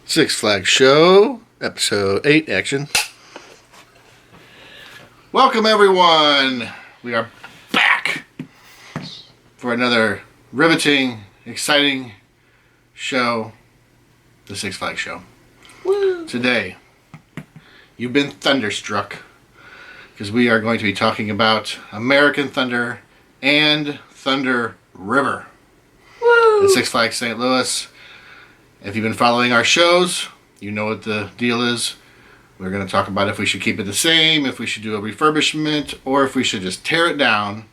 Six Flags Show, Episode 8, Action. Welcome, everyone! We are back for another riveting, exciting show, the Six Flags Show. Woo. Today, you've been thunderstruck because we are going to be talking about American Thunder and Thunder River at Six Flags St. Louis. If you've been following our shows, you know what the deal is. We're going to talk about if we should keep it the same, if we should do a refurbishment, or if we should just tear it down.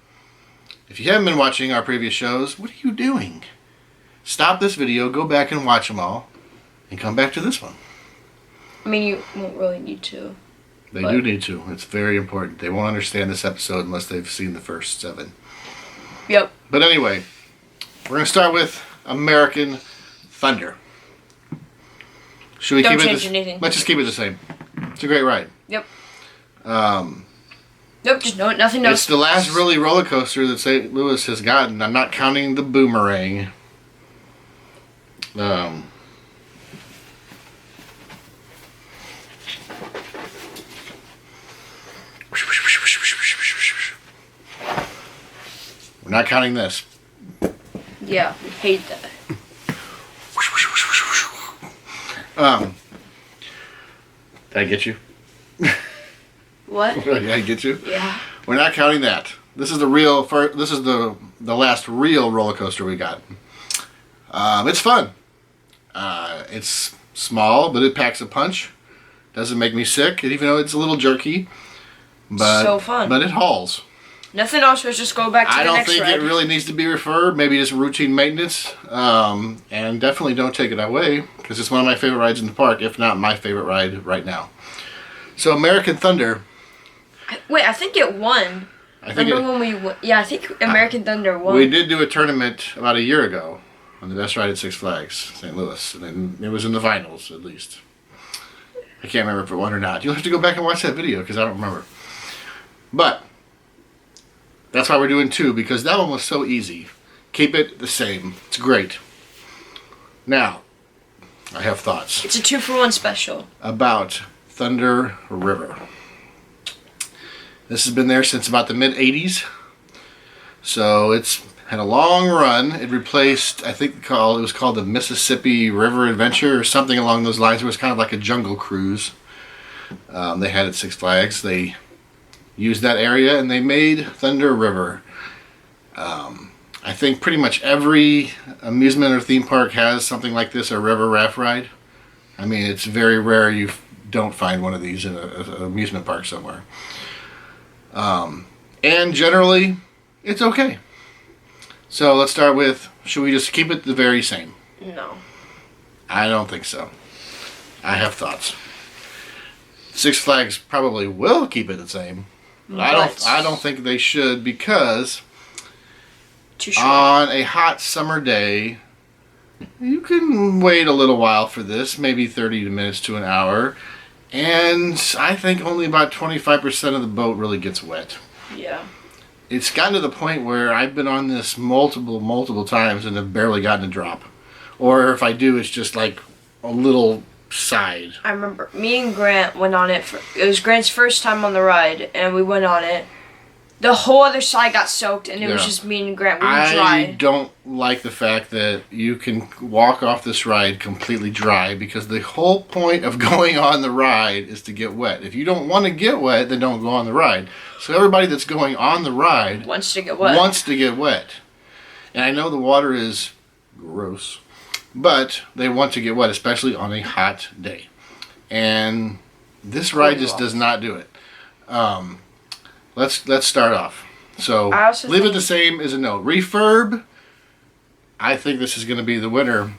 If you haven't been watching our previous shows, what are you doing? Stop this video, go back and watch them all, and come back to this one. I mean, you won't really need to. They do need to. It's very important. They won't understand this episode unless they've seen the first 7. Yep. But anyway, we're going to start with American Thunder. Should we Don't keep change anything. Let's just keep it the same. It's a great ride. Yep. Nope, just nothing else. It's the last really roller coaster that St. Louis has gotten. I'm not counting the Boomerang. We're not counting this. Yeah, we hate that. Did I get you? What? Did I get you? Yeah. We're not counting that. This is the real. This is the last real roller coaster we got. It's fun. It's small, but it packs a punch. Doesn't make me sick, even though it's a little jerky. But so fun. But it hauls. Nothing else. Let's just go back to the next ride. I don't think it really needs to be refurbed. Maybe just routine maintenance. And definitely don't take it away because it's one of my favorite rides in the park, if not my favorite ride right now. So American Thunder. Wait, I think it won. Remember when we won? Yeah, I think American Thunder won. We did do a tournament about a year ago on the best ride at Six Flags St. Louis. And it was in the finals, at least. I can't remember if it won or not. You'll have to go back and watch that video because I don't remember. But that's why we're doing 2, because that one was so easy. Keep it the same. It's great. Now, I have thoughts. It's a 2-for-1 special. About Thunder River. This has been there since about the mid-'80s. So it's had a long run. It replaced, I think it was called the Mississippi River Adventure or something along those lines. It was kind of like a jungle cruise they had at Six Flags. They used that area and they made Thunder River. I think pretty much every amusement or theme park has something like this, a river raft ride. I mean, it's very rare you don't find one of these in an amusement park somewhere. And generally, it's okay. So let's start with, should we just keep it the very same? No. I don't think so. I have thoughts. Six Flags probably will keep it the same. But I don't think they should, because on a hot summer day, you can wait a little while for this, maybe 30 minutes to an hour, and I think only about 25% of the boat really gets wet. Yeah. It's gotten to the point where I've been on this multiple times and have barely gotten a drop. Or if I do, it's just like a little side. I remember me and Grant went on it. It was Grant's first time on the ride, and we went on it. The whole other side got soaked, and it was just me and Grant. We were dry. I don't like the fact that you can walk off this ride completely dry, because the whole point of going on the ride is to get wet. If you don't want to get wet, then don't go on the ride. So everybody that's going on the ride wants to get wet. And I know the water is gross, but they want to get wet, especially on a hot day. And this ride just does not do it. Let's start off. So leave it the same as a no. Refurb, I think this is going to be the winner.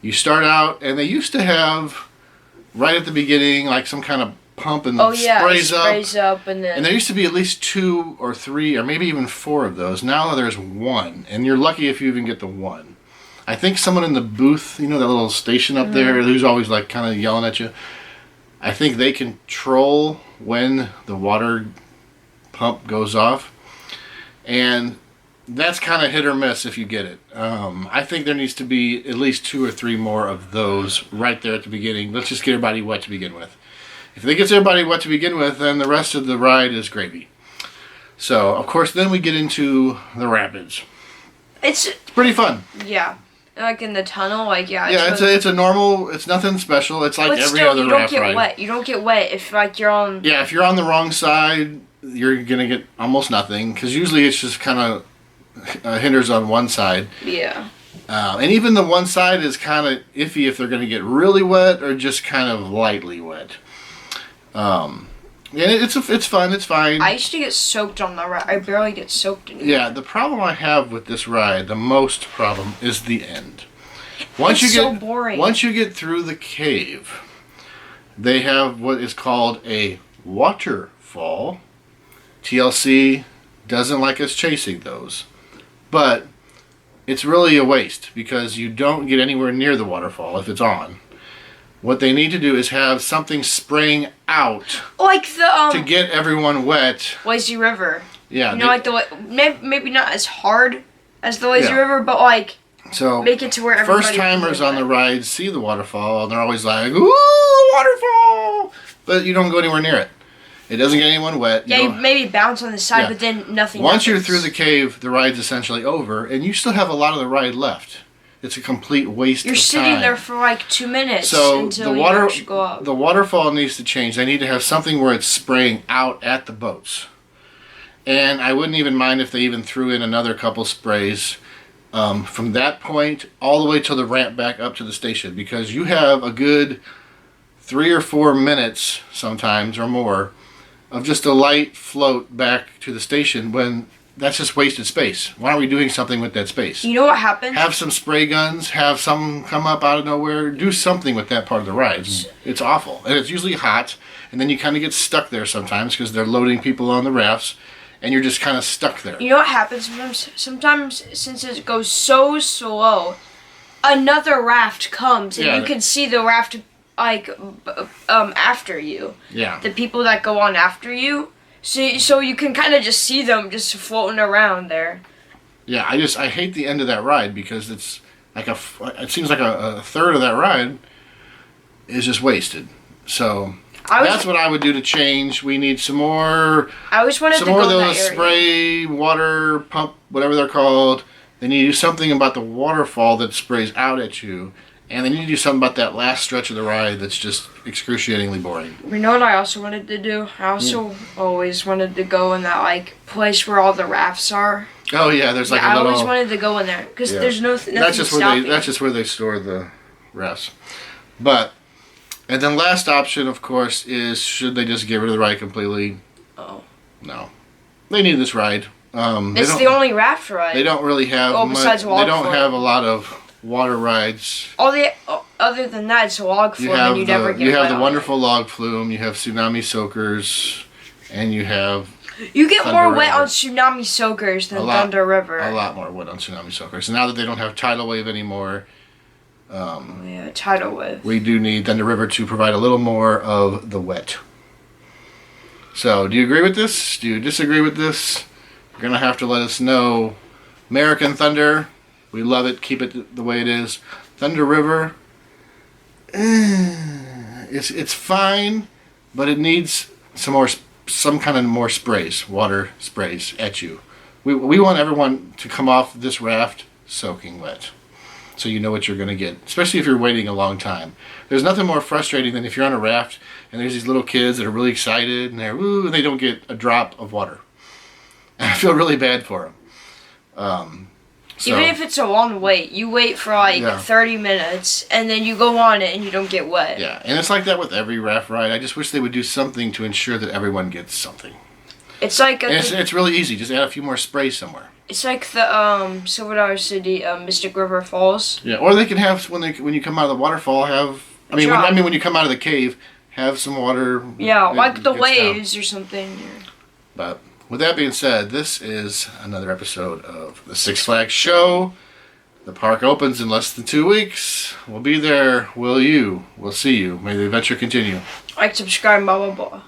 You start out, and they used to have, right at the beginning, like some kind of pump and sprays up. And there used to be at least 2 or 3 or maybe even 4 of those. Now there's 1, and you're lucky if you even get the 1. I think someone in the booth, you know, that little station up there who's always like kind of yelling at you, I think they control when the water pump goes off. And that's kind of hit or miss if you get it. I think there needs to be at least 2 or 3 more of those right there at the beginning. Let's just get everybody wet to begin with. If they get everybody wet to begin with, then the rest of the ride is gravy. So, of course, then we get into the rapids. It's pretty fun. Yeah. Like in the tunnel, like, yeah. Yeah, it's a normal, it's nothing special. It's like every other raft ride. Wet. You don't get wet if, like, you're on... Yeah, if you're on the wrong side, you're going to get almost nothing. Because usually it's just kind of hinders on one side. Yeah. And even the one side is kind of iffy if they're going to get really wet or just kind of lightly wet. Yeah, it's fun. It's fine. I used to get soaked on the ride. I barely get soaked anymore. Yeah, the problem I have with this ride, the most problem, is the end. It's so boring. Once you get through the cave, they have what is called a waterfall. TLC doesn't like us chasing those, but it's really a waste because you don't get anywhere near the waterfall if it's on. What they need to do is have something spraying out, like the to get everyone wet. Lazy River. Yeah, you know, like maybe not as hard as the Lazy River, but like make it to where everybody. First timers on the ride see the waterfall and they're always like, "Ooh, waterfall!" But you don't go anywhere near it. It doesn't get anyone wet. You maybe bounce on the side, but then nothing. Once you're through the cave, the ride's essentially over, and you still have a lot of the ride left. It's a complete waste of time. You're sitting there for like 2 minutes the until you actually go up. The waterfall needs to change. They need to have something where it's spraying out at the boats. And I wouldn't even mind if they even threw in another couple sprays from that point all the way to the ramp back up to the station, because you have a good 3 or 4 minutes sometimes or more of just a light float back to the station when that's just wasted space. Why aren't we doing something with that space? You know what happens? Have some spray guns, have some come up out of nowhere, do something with that part of the ride. It's awful. And it's usually hot, and then you kind of get stuck there sometimes because they're loading people on the rafts, and you're just kind of stuck there. You know what happens sometimes since it goes so slow, another raft comes, and you can see the raft like after you. Yeah. The people that go on after you. So you can kind of just see them just floating around there. Yeah, I hate the end of that ride because it's like it seems like a third of that ride is just wasted. So that's what I would do to change. We need some more. I always wanted some more of those spray water pump, whatever they're called. They need to do something about the waterfall that sprays out at you. And they need to do something about that last stretch of the ride that's just excruciatingly boring. You know what I also wanted to do? I also always wanted to go in that like place where all the rafts are. Oh yeah, there's like a little. I always wanted to go in there because there's nothing. That's just where they store the rafts. And then last option, of course, is should they just get rid of the ride completely? Oh. No, they need this ride. It's the only raft ride. They don't really have. Besides they don't have a lot of water rides. Other than that, it's a log flume, and you never get wet. You have the wonderful log flume. You have tsunami soakers, and you have. You get more wet on tsunami soakers than Thunder River. A lot more wet on tsunami soakers. And now that they don't have tidal wave anymore. Tidal wave. We do need Thunder River to provide a little more of the wet. So, do you agree with this? Do you disagree with this? You're gonna have to let us know. American Thunder. We love it. Keep it the way it is. Thunder River, it's fine, but it needs some kind of more sprays, water sprays at you. We want everyone to come off this raft soaking wet, so you know what you're going to get, especially if you're waiting a long time. There's nothing more frustrating than if you're on a raft and there's these little kids that are really excited and and they don't get a drop of water. I feel really bad for them. Even if it's a long wait, you wait for 30 minutes, and then you go on it and you don't get wet. Yeah, and it's like that with every raft ride. I just wish they would do something to ensure that everyone gets something. It's like it's really easy. Just add a few more sprays somewhere. It's like the Silver City Mystic River Falls. Yeah, or they can have when you come out of the waterfall when you come out of the cave, have some water. Yeah, like the waves or something. But with that being said, this is another episode of the Six Flags Show. The park opens in less than 2 weeks. We'll be there. Will you? We'll see you. May the adventure continue. Like, subscribe, blah, blah, blah.